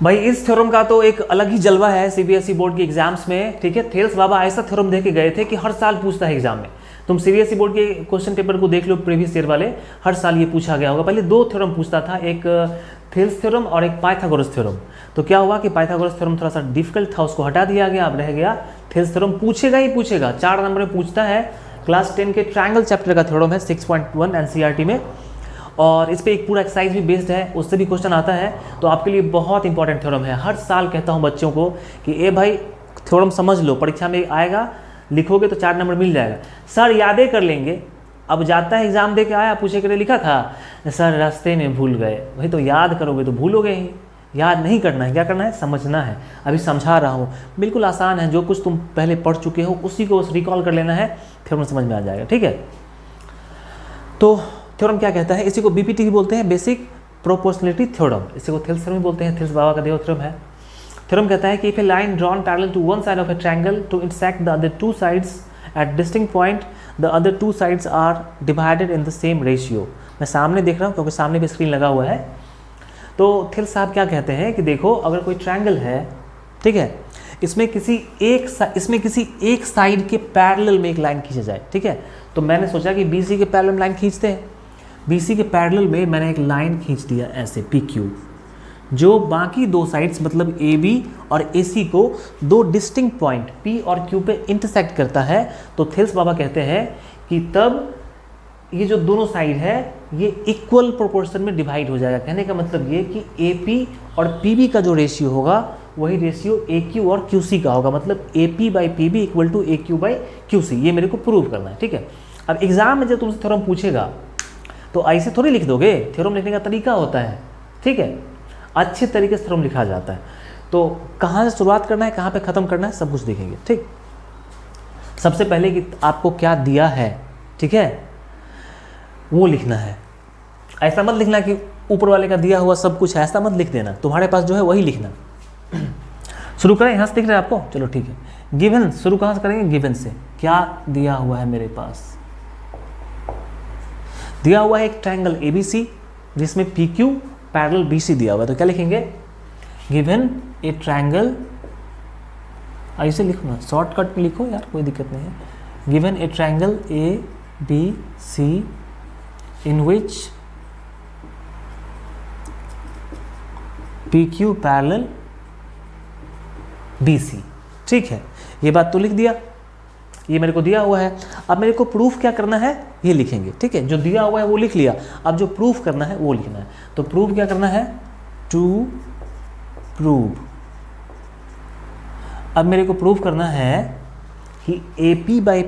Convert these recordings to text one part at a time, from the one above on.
भाई इस थ्योरम का तो एक अलग ही जलवा है सीबीएसई बोर्ड के एग्जाम्स में, ठीक है। थेल्स बाबा ऐसा थ्योरम दे के गए थे कि हर साल पूछता है एग्जाम में। तुम सीबीएसई बोर्ड के क्वेश्चन पेपर को देख लो प्रीवियस ईयर वाले, हर साल ये पूछा गया होगा। पहले दो थ्योरम पूछता था, एक थेल्स थ्योरम और एक पाइथागोरस थ्योरम। तो क्या हुआ कि पाइथागोरस थ्योरम थोड़ा सा डिफिकल्ट था, उसको हटा दिया गया, अब रह गया थेल्स थ्योरम। पूछेगा ही पूछेगा, 4 नंबर में पूछता है। क्लास 10 के ट्रायंगल चैप्टर का थ्योरम है 6.1 एनसीईआरटी में, और इस पर एक पूरा एक्सरसाइज भी बेस्ड है, उससे भी क्वेश्चन आता है। तो आपके लिए बहुत इंपॉर्टेंट थ्योरम है। हर साल कहता हूँ बच्चों को कि ए भाई थ्योरम समझ लो, परीक्षा में आएगा, लिखोगे तो 4 नंबर मिल जाएगा। सर यादें कर लेंगे, अब जाता है एग्जाम दे के आया, पूछे के लिखा था सर रास्ते में भूल गए। भाई तो याद करोगे तो भूलोगे ही, याद नहीं करना है, क्या करना है, समझना है। अभी समझा रहा हूँ, बिल्कुल आसान है, जो कुछ तुम पहले पढ़ चुके हो उसी को रिकॉल कर लेना है, थ्योरम समझ में आ जाएगा, ठीक है। तो थ्योरम क्या कहता है, इसी को बीपीटी भी बोलते हैं, बेसिक प्रोपोर्शनलिटी थ्योरम, इसी को थेल्स थ्योरम बोलते हैं, थेल्स बाबा का दिया थ्योरम है। थ्योरम कहता है कि if a line drawn parallel to one side of a triangle to intersect the other two sides at distinct point, the other two sides are divided in the same ratio. मैं सामने देख रहा हूँ क्योंकि सामने भी स्क्रीन लगा हुआ है। तो थेल्स साहब क्या कहते हैं कि देखो अगर कोई ट्रायंगल है, ठीक है, इसमें किसी एक साइड के पैरेलल में एक लाइन खींचा जाए, ठीक है। तो मैंने सोचा कि बीसी के पैरेलल में लाइन खींचते हैं। बीसी के पैरेलल में मैंने एक लाइन खींच दिया ऐसे पी क्यू, जो बाकी दो साइड्स मतलब ए बी और ए सी को दो डिस्टिंक्ट पॉइंट पी और क्यू पे इंटरसेक्ट करता है। तो थेल्स बाबा कहते हैं कि तब ये जो दोनों साइड है ये इक्वल प्रोपोर्शन में डिवाइड हो जाएगा। कहने का मतलब ये कि ए पी और पी बी का जो रेशियो होगा वही रेशियो ए क्यू और क्यू सी का होगा, मतलब A P by P B equal to A Q by Q C. ये मेरे को प्रूव करना है, ठीक है। अब एग्जाम में जब तुमसे थ्योरम पूछेगा तो ऐसे थोड़ी लिख दोगे, थ्योरम लिखने का तरीका होता है, ठीक है, अच्छे तरीके से थ्योरम लिखा जाता है। तो कहाँ से शुरुआत करना है, कहाँ पे ख़त्म करना है, सब कुछ देखेंगे, ठीक। सबसे पहले कि आपको क्या दिया है, ठीक है, वो लिखना है। ऐसा मत लिखना कि ऊपर वाले का दिया हुआ सब कुछ है, ऐसा मत लिख देना, तुम्हारे पास जो है वही लिखना। शुरू करें, यहाँ से दिख रहा है आपको, चलो ठीक है। गिवन, शुरू कहाँ से करेंगे, गिवन से। क्या दिया हुआ है मेरे पास, दिया हुआ है एक ट्रायंगल ABC जिसमें PQ पैरेलल BC दिया हुआ है। तो क्या लिखेंगे, गिवन ए ट्रायंगल, ऐसे लिखो ना, शॉर्टकट में लिखो यार, कोई दिक्कत नहीं है। गिवन ए ट्रायंगल ABC इन विच PQ पैरेलल BC, ठीक है। ये बात तो लिख दिया, ये मेरे को दिया हुआ है। अब मेरे को प्रूफ क्या करना है ये लिखेंगे, ठीक है। जो दिया हुआ है वो लिख लिया, अब जो प्रूफ करना है वो लिखना है। तो प्रूफ क्या करना है, टू प्रूव। अब मेरे को प्रूफ करना है कि AP by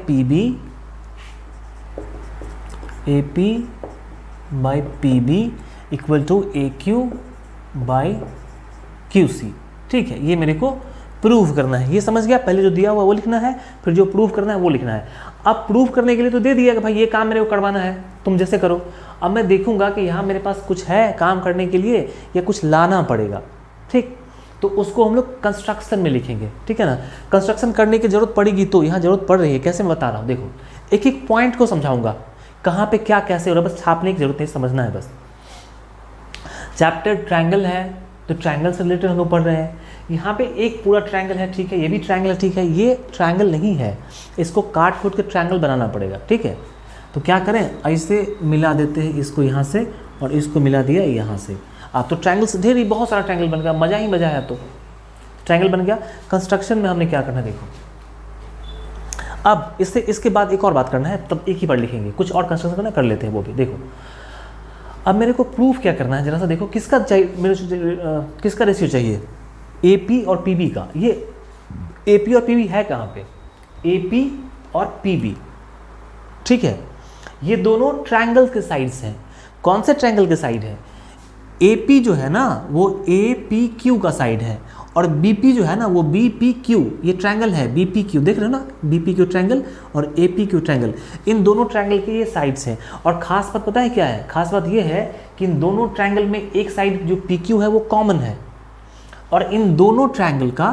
PB equal to AQ by QC, ठीक है। ये मेरे को प्रूव करना है, ये समझ गया। पहले जो दिया हुआ वो लिखना है, फिर जो प्रूव करना है वो लिखना है। अब प्रूव करने के लिए तो दे दिया कि भाई ये काम मेरे को करवाना है, तुम जैसे करो। अब मैं देखूंगा कि यहाँ मेरे पास कुछ है काम करने के लिए या कुछ लाना पड़ेगा, ठीक। तो उसको हम लोग कंस्ट्रक्शन में लिखेंगे, ठीक है ना। कंस्ट्रक्शन करने की जरूरत पड़ेगी, तो यहाँ जरूरत पड़ रही है, कैसे मैं बता रहा हूँ, देखो एक एक पॉइंट को समझाऊंगा, कहाँ पे क्या कैसे हो रहा है, बस छापने की जरूरत नहीं, समझना है बस। चैप्टर ट्रायंगल है तो ट्रायंगल से रिलेटेड हम लोग पढ़ रहे हैं। यहाँ पे एक पूरा ट्रायंगल है, ठीक है, ये भी ट्रायंगल है, ठीक है। ये ट्रायंगल नहीं है, इसको काट फूट के ट्रायंगल बनाना पड़ेगा, ठीक है। तो क्या करें, ऐसे मिला देते हैं इसको यहाँ से और इसको मिला दिया यहाँ से। आप तो ट्रायंगल से ढेर ही बहुत सारा ट्रायंगल बन गया, मज़ा ही मज़ा है। तो ट्रायंगल बन गया। कंस्ट्रक्शन में हमने क्या करना है देखो, अब इससे इसके बाद एक और बात करना है, तब एक ही बार लिखेंगे, कुछ और कंस्ट्रक्शन करना कर लेते हैं वो भी। देखो अब मेरे को प्रूफ क्या करना है, जरा सा देखो, किसका चाहिए मेरे किसका रेशियो चाहिए, AP और PB का। ये AP और PB है कहाँ पे, AP और PB, ठीक है। ये दोनों ट्रायंगल के साइड्स हैं। कौन से ट्रायंगल के साइड है, AP जो है ना वो APQ का साइड है, और BP जो है ना वो BPQ, ये ट्रायंगल है BPQ, देख रहे हो ना, BPQ ट्रायंगल और APQ ट्रायंगल, इन दोनों ट्रायंगल के ये साइड्स हैं। और खास बात पता है क्या है, खास बात ये है कि इन दोनों ट्रायंगल में एक साइड जो PQ है वो कॉमन है, और इन दोनों ट्रायंगल का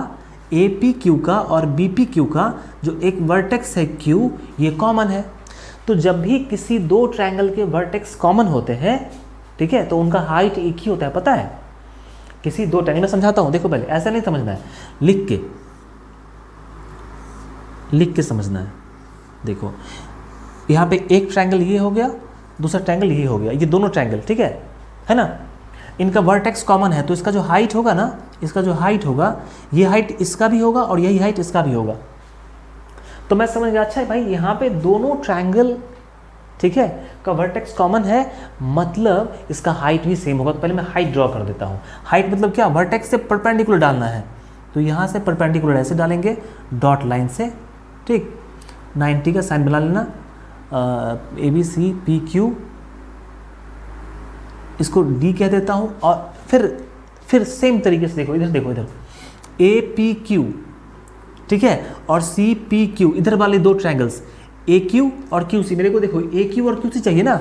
APQ का और BPQ का जो एक वर्टेक्स है Q, ये कॉमन है। तो जब भी किसी दो ट्रायंगल के वर्टेक्स कॉमन होते हैं, ठीक है, तो उनका हाइट एक ही होता है, पता है। किसी दो ट्रायंगल में समझाता हूँ, देखो पहले ऐसा नहीं समझना है, लिख के समझना है। देखो यहाँ पे एक ट्रायंगल ये हो गया, दूसरा ट्रायंगल ये हो गया, ये दोनों ट्रायंगल ठीक है ना, इनका वर्टेक्स कॉमन है, तो इसका जो हाइट होगा ना, इसका जो हाइट होगा, ये हाइट इसका भी होगा और यही हाइट इसका भी होगा। तो मैं समझ गया, अच्छा भाई यहाँ पे दोनों ट्रायंगल ठीक है का वर्टेक्स कॉमन है, मतलब इसका हाइट भी सेम होगा। तो पहले मैं हाइट ड्रॉ कर देता हूँ। हाइट मतलब क्या, वर्टेक्स से परपेंडिकुलर डालना है, तो यहाँ से परपेंडिकुलर ऐसे डालेंगे डॉट लाइन से, ठीक 90 का साइन बना लेना, ABCPQ, इसको D कह देता हूँ। और फिर सेम तरीके से देखो, इधर देखो, इधर APQ ठीक है और CPQ, इधर वाले दो ट्रायंगल्स AQ और QC। मेरे को देखो AQ और QC चाहिए ना,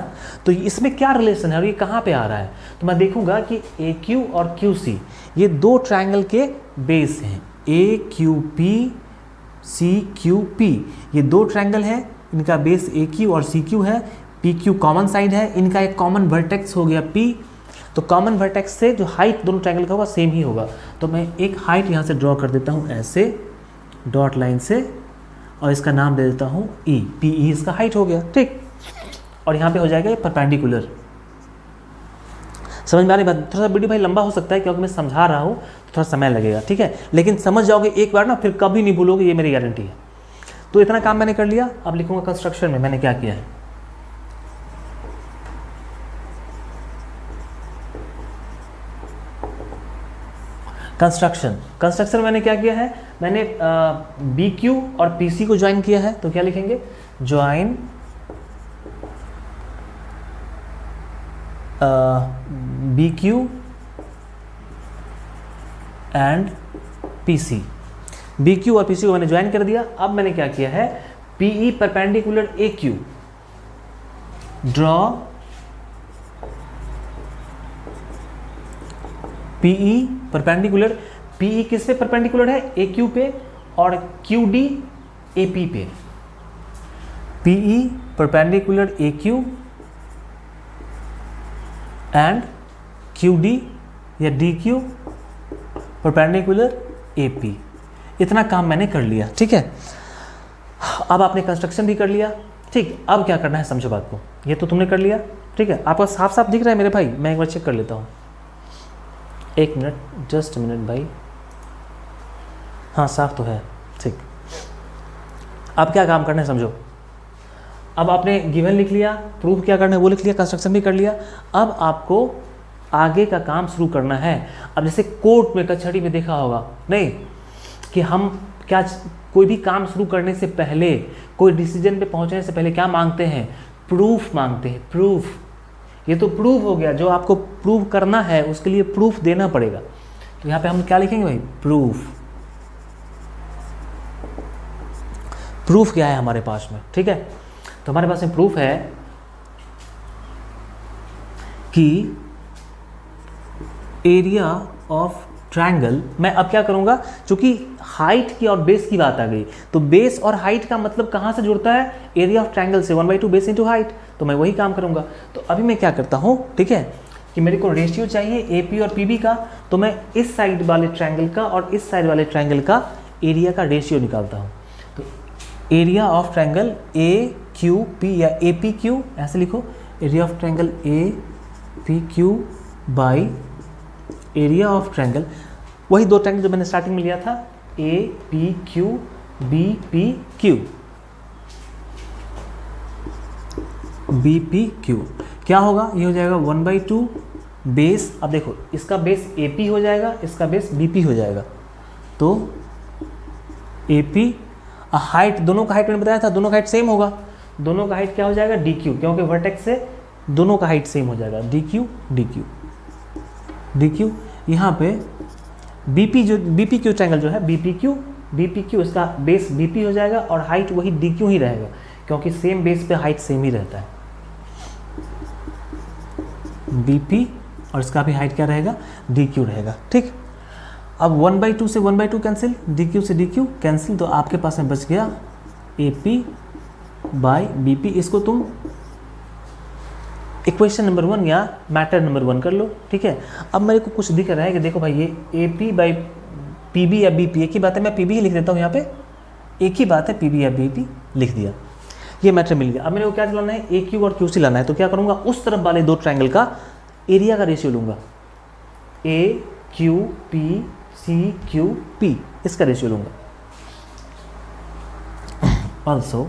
तो इसमें क्या रिलेशन है और ये कहाँ पे आ रहा है, तो मैं देखूंगा कि AQ और QC ये दो ट्रायंगल के बेस हैं, AQP CQP, ये दो ट्रायंगल हैं, इनका बेस AQ और CQ है, PQ कॉमन साइड है, इनका एक कॉमन वर्टेक्स हो गया P, तो कॉमन वर्टेक्स से जो हाइट दोनों ट्रायंगल का होगा सेम ही होगा। तो मैं एक हाइट यहाँ से ड्रॉ कर देता हूँ ऐसे डॉट लाइन से, और इसका नाम दे देता हूँ E, PE इसका हाइट हो गया, ठीक। और यहाँ पे हो जाएगा ये परपेंडिकुलर। समझ में आ रही बात? थोड़ा सा वीडियो भाई लंबा हो सकता है क्योंकि मैं समझा रहा हूँ, तो थोड़ा समय लगेगा, ठीक है, लेकिन समझ जाओगे एक बार ना, फिर कभी नहीं भूलोगे, ये मेरी गारंटी है। तो इतना काम मैंने कर लिया, अब लिखूंगा कंस्ट्रक्शन में मैंने क्या किया है। कंस्ट्रक्शन मैंने क्या किया है, मैंने BQ और PC को ज्वाइन किया है, तो क्या लिखेंगे, join BQ and PC। BQ और PC को मैंने ज्वाइन कर दिया। अब मैंने क्या किया है, PE perpendicular AQ, draw PE perpendicular, PE किस पे परपेंडिकुलर है, AQ पे, और QD AP पे। PE perpendicular AQ and QD या DQ परपेंडिकुलर AP। इतना काम मैंने कर लिया, ठीक है। अब आपने कंस्ट्रक्शन भी कर लिया, ठीक। अब क्या करना है समझो बात को, ये तो तुमने कर लिया, ठीक है। आपको साफ साफ दिख रहा है मेरे भाई, मैं एक बार चेक कर लेता हूँ, एक मिनट, जस्ट मिनट भाई, हाँ साफ तो है, ठीक। अब क्या काम करना है समझो, अब आपने गिवन लिख लिया, प्रूफ क्या करना है वो लिख लिया, कंस्ट्रक्शन भी कर लिया। अब आपको आगे का काम शुरू करना है। अब जैसे कोर्ट में, कचहरी में देखा होगा नहीं कि हम क्या, कोई भी काम शुरू करने से पहले, कोई डिसीजन पे पहुंचने से पहले क्या मांगते हैं, प्रूफ मांगते हैं, प्रूफ। ये तो प्रूफ हो गया, जो आपको प्रूव करना है उसके लिए प्रूफ देना पड़ेगा। तो यहाँ पे हम क्या लिखेंगे भाई, प्रूफ। प्रूफ क्या है हमारे पास में, ठीक है। तो हमारे पास में प्रूफ है कि एरिया ऑफ ट्रायंगल, मैं अब क्या करूंगा, क्योंकि हाइट की और बेस की बात आ गई, तो बेस और हाइट का मतलब कहाँ से जुड़ता है, एरिया ऑफ ट्रायंगल से, 1/2 बेस इंटू हाइट। तो मैं वही काम करूंगा। तो अभी मैं क्या करता हूँ, ठीक है, कि मेरे को रेशियो चाहिए AP और PB का, तो मैं इस साइड वाले ट्रायंगल का और इस साइड वाले ट्रायंगल का एरिया का रेशियो निकालता हूँ। तो एरिया ऑफ ट्रायंगल AQP या APQ ऐसे लिखो, area of triangle APQ by area of triangle, वही दो ट्रायंगल जो मैंने स्टार्टिंग में लिया था, APQ BPQ, BPQ क्या होगा, ये हो जाएगा 1/2 बेस। अब देखो इसका बेस AP हो जाएगा, इसका बेस BP हो जाएगा, तो AP हाइट, दोनों का हाइट मैंने बताया था, दोनों का हाइट सेम होगा, दोनों का हाइट क्या हो जाएगा, DQ, क्योंकि वर्टेक्स से दोनों का हाइट सेम हो जाएगा, DQ। यहाँ पे BP जो BPQ ट्रायंगल जो है, BPQ इसका बेस BP हो जाएगा और हाइट वही DQ ही रहेगा, क्योंकि सेम बेस पे हाइट सेम ही रहता है, BP, और इसका भी हाइट क्या रहेगा, DQ रहेगा, ठीक। अब 1/2 से 1/2 कैंसिल, DQ से DQ कैंसिल, तो आपके पास में बच गया AP बाई BP। इसको तुम इक्वेशन नंबर 1 या मैटर नंबर 1 कर लो, ठीक है। अब मेरे को कुछ दिख रहा है कि देखो भाई ये A P by P B या बी पी, एक ही बात है, मैं पी बी ही लिख देता हूँ यहाँ पे, एक ही बात है, पी बी या बी पी लिख दिया, ये मैटर मिल गया। अब मेरे को क्या लाना है, ए क्यू और क्यू सी लाना है, तो क्या करूँगा, उस तरफ वाले दो ट्रायंगल का एरिया का रेशियो लूँगा, A Q P C Q P, इसका रेशियो लूँगा। ऑल्सो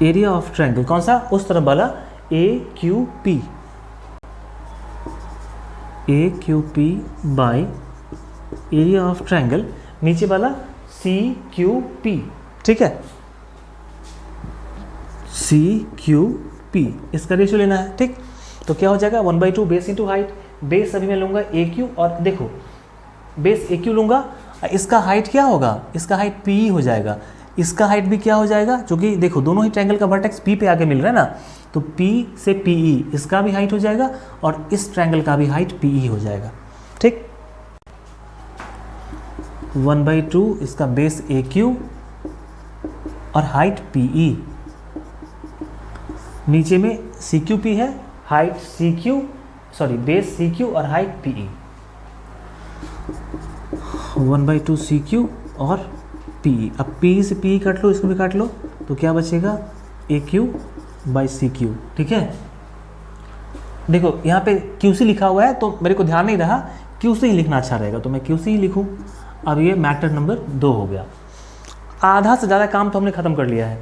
एरिया ऑफ ट्रायंगल, कौन सा, उस तरफ वाला A Q P, A Q P by area of triangle नीचे वाला सी क्यू पी, ठीक है, सी क्यू पी, इसका रेशियो लेना है, ठीक। तो क्या हो जाएगा, 1/2 बेस इंटू हाइट, बेस अभी मैं लूँगा ए क्यू, और देखो बेस ए क्यू लूँगा, इसका हाइट क्या होगा, इसका हाइट पी हो जाएगा, इसका हाइट भी क्या हो जाएगा, क्योंकि देखो दोनों ही ट्रायंगल का वर्टेक्स पी पे आके मिल रहा है ना, तो पी से पी ई, इसका भी हाइट हो जाएगा और इस ट्रायंगल का भी हाइट पी ई हो जाएगा, ठीक। 1/2 इसका बेस ए क्यू और हाइट पी ई, नीचे में सी क्यू पी है, height C Q, sorry base C Q और height P E, 1/2 C Q और पी ई। अब पी से पी काट लो, इसको भी काट लो, तो क्या बचेगा, ए क्यू बाई सी क्यू, ठीक है। देखो यहाँ पे क्यू सी लिखा हुआ है तो मेरे को ध्यान नहीं रहा, क्यू सी ही लिखना अच्छा रहेगा, तो मैं क्यू सी ही लिखूँ। अब ये मैटर नंबर 2 हो गया, आधा से ज़्यादा काम तो हमने ख़त्म कर लिया है।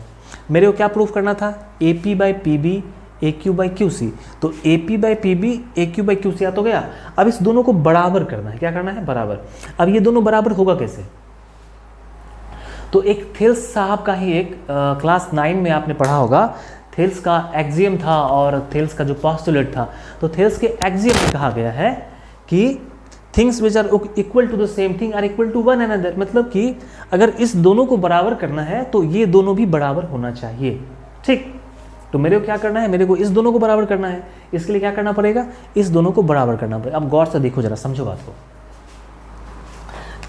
मेरे को क्या प्रूफ करना था, A P by P B A Q by Q C, तो A P by P B A Q by Q C आ तो गया। अब इस दोनों को बराबर करना है, क्या करना है, बराबर। अब ये दोनों बराबर होगा कैसे, तो एक थेल्स साहब का ही एक क्लास 9 में आपने पढ़ा होगा, थेल्स का एक्सियम था और थेल्स का जो पोस्टुलेट था, तो थेल्स के एक्सियम में कहा गया है कि things which are equal to the same thing are equal to one another, मतलब कि अगर इस दोनों को बराबर करना है तो ये दोनों भी बराबर होना चाहिए, ठीक। तो मेरे को क्या करना है, मेरे को इस दोनों को बराबर करना है, इसके लिए क्या करना पड़ेगा, इस दोनों को बराबर करना पड़ेगा। अब गौर से देखो जरा, समझो बात को,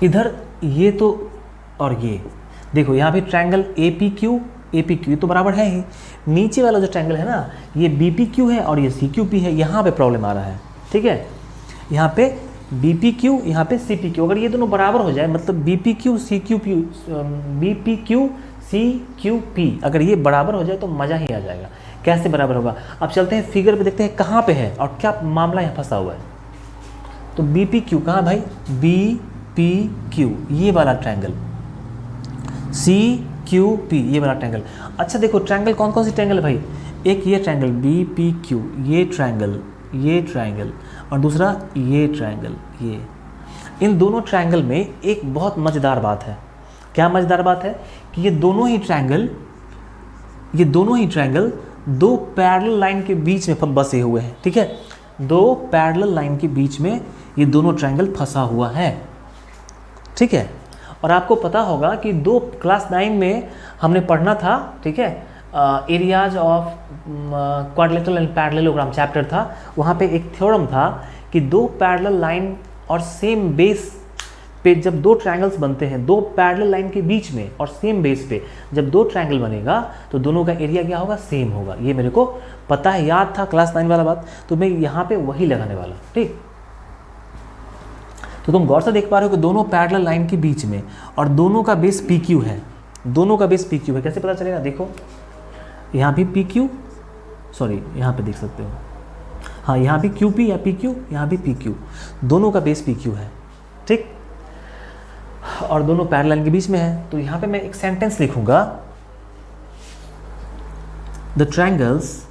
इधर ये तो और ये देखो, यहाँ पे ट्रायंगल ए पी क्यू तो बराबर है ही, नीचे वाला जो ट्रायंगल है ना, ये बी पी क्यू है और ये सी क्यू पी है, यहाँ पे प्रॉब्लम आ रहा है, ठीक है। यहाँ पे बी पी क्यू, यहाँ पे सी पी क्यू, अगर ये दोनों बराबर हो जाए, मतलब B P Q C Q P, B P Q C Q P, अगर ये बराबर हो जाए तो मज़ा ही आ जाएगा। कैसे बराबर होगा, अब चलते हैं फिगर पे, देखते हैं कहाँ पे है और क्या मामला यहाँ फंसा हुआ है। तो बी पी क्यू कहाँ भाई, बी पी क्यू ये वाला ट्रायंगल, सी क्यू पी ये वाला ट्रायंगल। अच्छा देखो ट्रायंगल कौन कौन सी ट्रायंगल है भाई, एक ये ट्रायंगल बी पी क्यू, ये ट्रायंगल और दूसरा ये ट्रायंगल, ये। इन दोनों ट्रायंगल में एक बहुत मज़ेदार बात है, क्या मज़ेदार बात है, कि ये दोनों ही ट्रायंगल दो पैरेलल लाइन के बीच में बसे हुए हैं, ठीक है। दो पैरेलल लाइन के बीच में ये दोनों ट्रायंगल फंसा हुआ है, ठीक है। और आपको पता होगा कि क्लास 9 में हमने पढ़ना था, ठीक है, areas of quadrilateral and parallelogram chapter था, वहाँ पे एक थ्योरम था कि दो पैरेलल लाइन और सेम बेस पे जब दो ट्रायंगल्स बनते हैं, दो पैरेलल लाइन के बीच में और सेम बेस पे जब दो ट्रायंगल बनेगा तो दोनों का एरिया क्या होगा, सेम होगा। ये मेरे को पता है, याद था क्लास 9 वाला बात, तो मैं यहाँ पे वही लगाने वाला, ठीक। तो तुम गौर से देख पा रहे हो कि दोनों पैरेलल लाइन के बीच में और दोनों का बेस पी क्यू है, दोनों का बेस पी क्यू है। कैसे पता चलेगा, देखो यहाँ भी पी क्यू, सॉरी यहाँ पे देख सकते हो, हाँ यहाँ भी क्यू पी या पी क्यू, यहाँ भी पी क्यू, दोनों का बेस पी क्यू है, ठीक, और दोनों पैरेलल लाइन के बीच में है। तो यहाँ पे मैं एक सेंटेंस लिखूंगा, द ट्रायंगल्स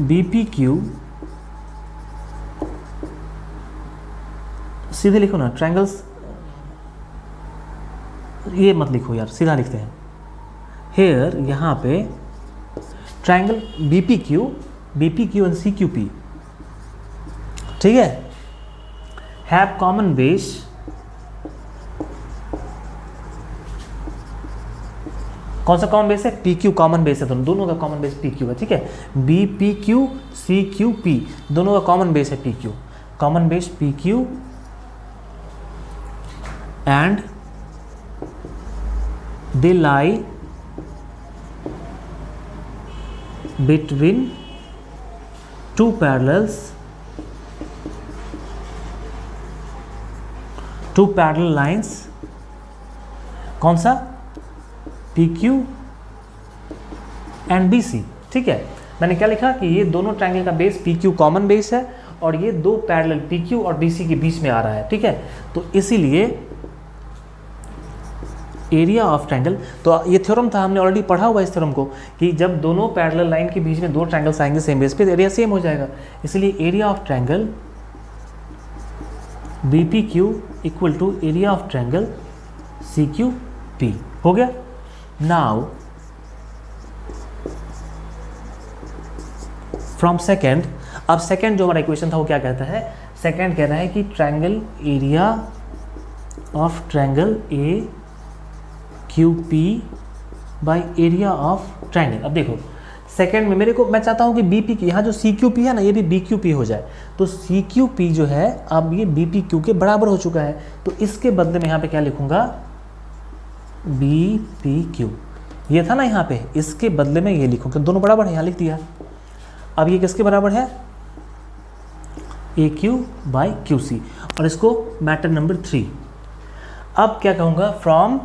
BPQ, सीधे लिखो ना, ट्रायंगल्स ये मत लिखो यार, सीधा लिखते हैं। हेयर यहाँ पे ट्रायंगल BPQ एंड CQP, ठीक है, हैव कॉमन बेस कौन सा कॉमन बेस है, PQ कॉमन बेस है, दोनों का कॉमन बेस PQ है, ठीक है। BPQ CQP दोनों का कॉमन बेस है PQ, common base PQ and they lie between two parallel lines, कौन सा, PQ एंड BC। ठीक है, मैंने क्या लिखा कि ये दोनों ट्रायंगल का बेस PQ कॉमन बेस है और ये दो पैरेलल PQ और BC के बीच में आ रहा है। ठीक है, तो इसीलिए एरिया ऑफ ट्रायंगल, तो ये थ्योरम था, हमने ऑलरेडी पढ़ा हुआ इस थ्योरम को कि जब दोनों पैरेलल लाइन के बीच में दो ट्रायंगल्स आएंगे सेम बेस पे तो एरिया सेम हो जाएगा। इसलिए area of triangle BPQ equal to area of triangle CQP हो गया। नाउ फ्रॉम सेकेंड, अब सेकेंड जो हमारा इक्वेशन था वो क्या कहता है, सेकेंड कह रहा है कि triangle area of triangle AQP by area of triangle. अब देखो सेकेंड में मेरे को, मैं चाहता हूँ कि BP, यहाँ जो CQP है ना ये भी BQP हो जाए, तो CQP जो है अब ये BPQ के बराबर हो चुका है, तो इसके बदले में यहाँ पे क्या लिखूंगा, BPQ। ये था ना यहाँ पे, इसके बदले में ये लिखूंगा, दोनों बराबर है, यहाँ लिख दिया। अब ये किसके बराबर है, AQ बाई QC, और इसको मैटर नंबर 3। अब क्या कहूँगा, फ्रॉम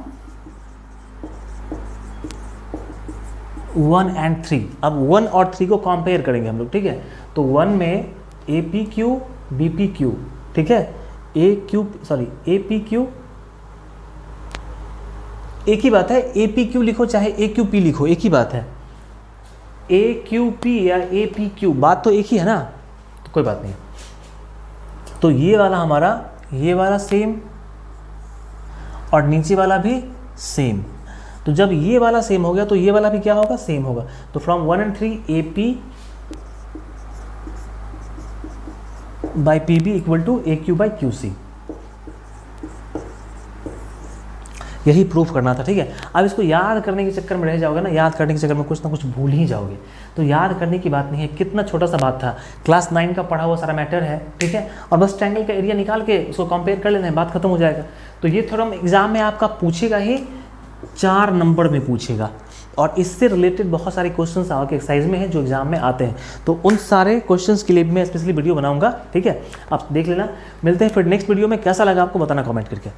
1 एंड 3, अब 1 और 3 को कंपेयर करेंगे हम लोग। ठीक है, तो 1 में APQ BPQ, ठीक है, APQ, एक ही बात है, APQ लिखो चाहे AQP लिखो, एक ही बात है, AQP या APQ, बात तो एक ही है ना, तो कोई बात नहीं। तो ये वाला हमारा, ये वाला सेम और नीचे वाला भी सेम, तो जब ये वाला सेम हो गया तो ये वाला भी क्या होगा, सेम होगा। तो from 1 and 3 AP by PB equal to AQ by QC, यही प्रूफ करना था। ठीक है, अब इसको याद करने के चक्कर में रह जाओगे ना, याद करने के चक्कर में कुछ ना कुछ भूल ही जाओगे, तो याद करने की बात नहीं है, कितना छोटा सा बात था, क्लास 9 का पढ़ा हुआ सारा मैटर है। ठीक है, और बस ट्रायंगल का एरिया निकाल के उसको कंपेयर कर लेना है, बात खत्म हो जाएगा। तो ये थ्योरम एग्जाम में आपका पूछेगा ही, 4 नंबर में पूछेगा, और इससे रिलेटेड बहुत सारे क्वेश्चंस आपके एक्सरसाइज में हैं जो एग्जाम में आते हैं, तो उन सारे क्वेश्चंस के लिए मैं स्पेशली वीडियो बनाऊंगा। ठीक है, आप देख लेना। मिलते हैं फिर नेक्स्ट वीडियो में, कैसा लगा आपको बताना कमेंट करके।